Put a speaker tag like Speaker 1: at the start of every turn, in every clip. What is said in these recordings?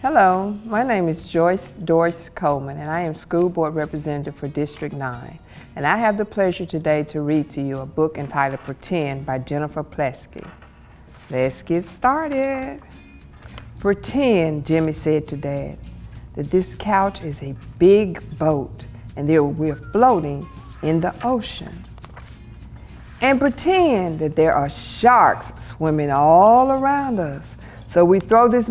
Speaker 1: Hello, my name is Joyce Dorse Coleman and I am School Board Representative for District 9. And I have the pleasure today to read to you a book entitled Pretend by Jenifer Plecas. Let's get started. Pretend, Jimmy said to Dad, that this couch is a big boat and we're floating in the ocean. And pretend that there are sharks swimming all around us. So we throw this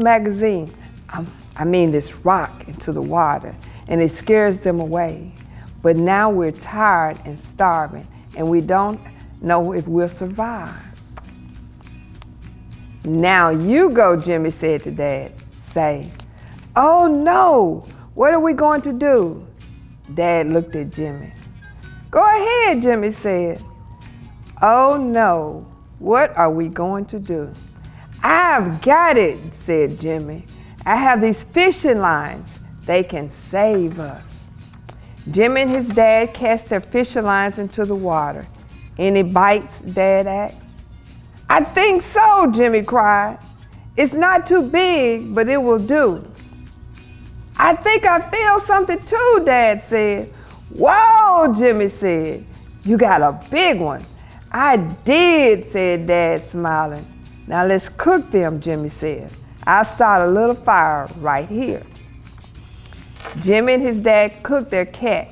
Speaker 1: this rock into the water and it scares them away. But now we're tired and starving and we don't know if we'll survive. Now you go, Jimmy said to Dad. Say, oh no, what are we going to do? Dad looked at Jimmy. Go ahead, Jimmy said. Oh no, what are we going to do? I've got it, said Jimmy. I have these fishing lines. They can save us. Jimmy and his dad cast their fishing lines into the water. Any bites, Dad asked. I think so, Jimmy cried. It's not too big, but it will do. I think I feel something too, Dad said. Whoa, Jimmy said. You got a big one. I did, said Dad, smiling. Now let's cook them, Jimmy said. I'll start a little fire right here. Jimmy and his dad cooked their catch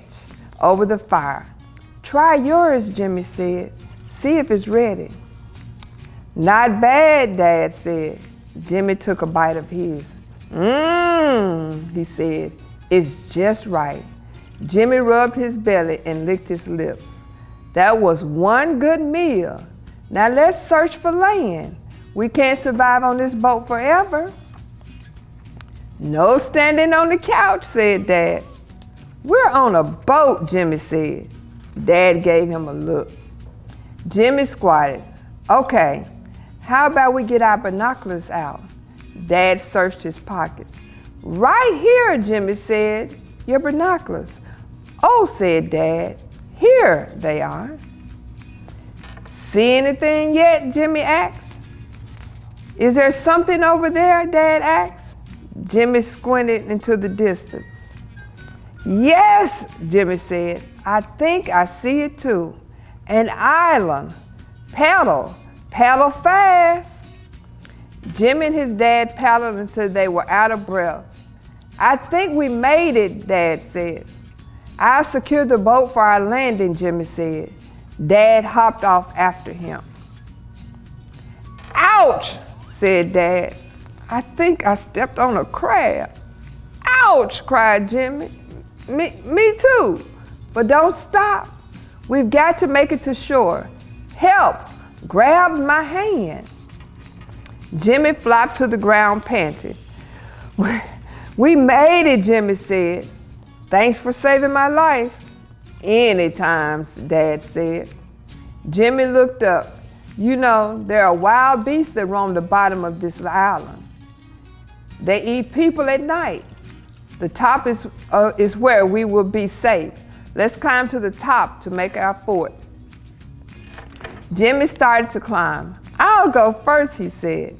Speaker 1: over the fire. Try yours, Jimmy said. See if it's ready. Not bad, Dad said. Jimmy took a bite of his. He said. It's just right. Jimmy rubbed his belly and licked his lips. That was one good meal. Now let's search for land. We can't survive on this boat forever. No standing on the couch, said Dad. We're on a boat, Jimmy said. Dad gave him a look. Jimmy squatted. Okay, how about we get our binoculars out? Dad searched his pockets. Right here, Jimmy said. Your binoculars. Oh, said Dad. Here they are. See anything yet? Jimmy asked. Is there something over there? Dad asked. Jimmy squinted into the distance. Yes, Jimmy said. I think I see it too. An island. Paddle fast. Jimmy and his dad paddled until they were out of breath. I think we made it, Dad said. I'll secure the boat for our landing, Jimmy said. Dad hopped off after him. Ouch, said Dad. I think I stepped on a crab. Ouch, cried Jimmy. Me too. But don't stop. We've got to make it to shore. Help, grab my hand. Jimmy flopped to the ground panting. We made it, Jimmy said. Thanks for saving my life. Anytime, Dad said. Jimmy looked up. You know, there are wild beasts that roam the bottom of this island. They eat people at night. The top is where we will be safe. Let's climb to the top to make our fort. Jimmy started to climb. I'll go first, he said.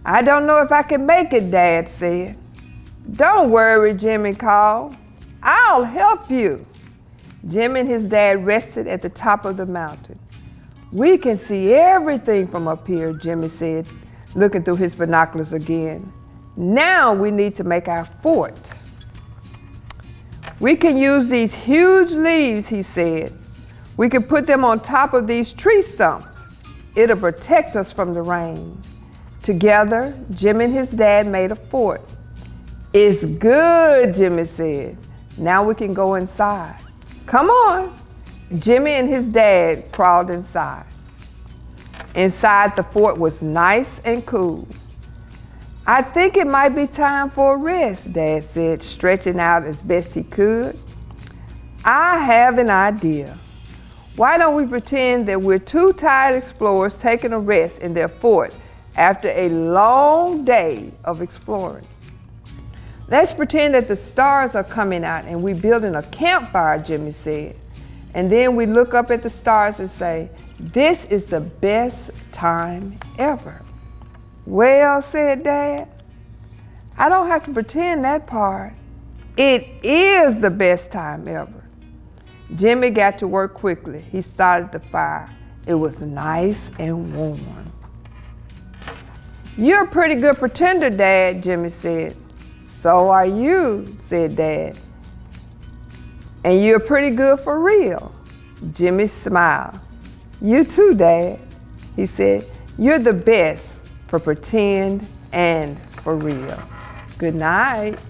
Speaker 1: I don't know if I can make it, Dad said. Don't worry, Jimmy called. I'll help you. Jimmy and his dad rested at the top of the mountain. We can see everything from up here, Jimmy said, looking through his binoculars again. Now we need to make our fort. We can use these huge leaves, he said. We can put them on top of these tree stumps. It'll protect us from the rain. Together, Jimmy and his dad made a fort. It's good, Jimmy said. Now we can go inside. Come on. Jimmy and his dad crawled inside. Inside, the fort was nice and cool. I think it might be time for a rest, Dad said, stretching out as best he could. I have an idea. Why don't we pretend that we're two tired explorers taking a rest in their fort after a long day of exploring? Let's pretend that the stars are coming out and we're building a campfire, Jimmy said. And then we look up at the stars and say, this is the best time ever. Well, said Dad, I don't have to pretend that part. It is the best time ever. Jimmy got to work quickly. He started the fire. It was nice and warm. You're a pretty good pretender, Dad, Jimmy said. So are you, said Dad. And you're pretty good for real. Jimmy smiled. You too, Dad. He said, you're the best for pretend and for real. Good night.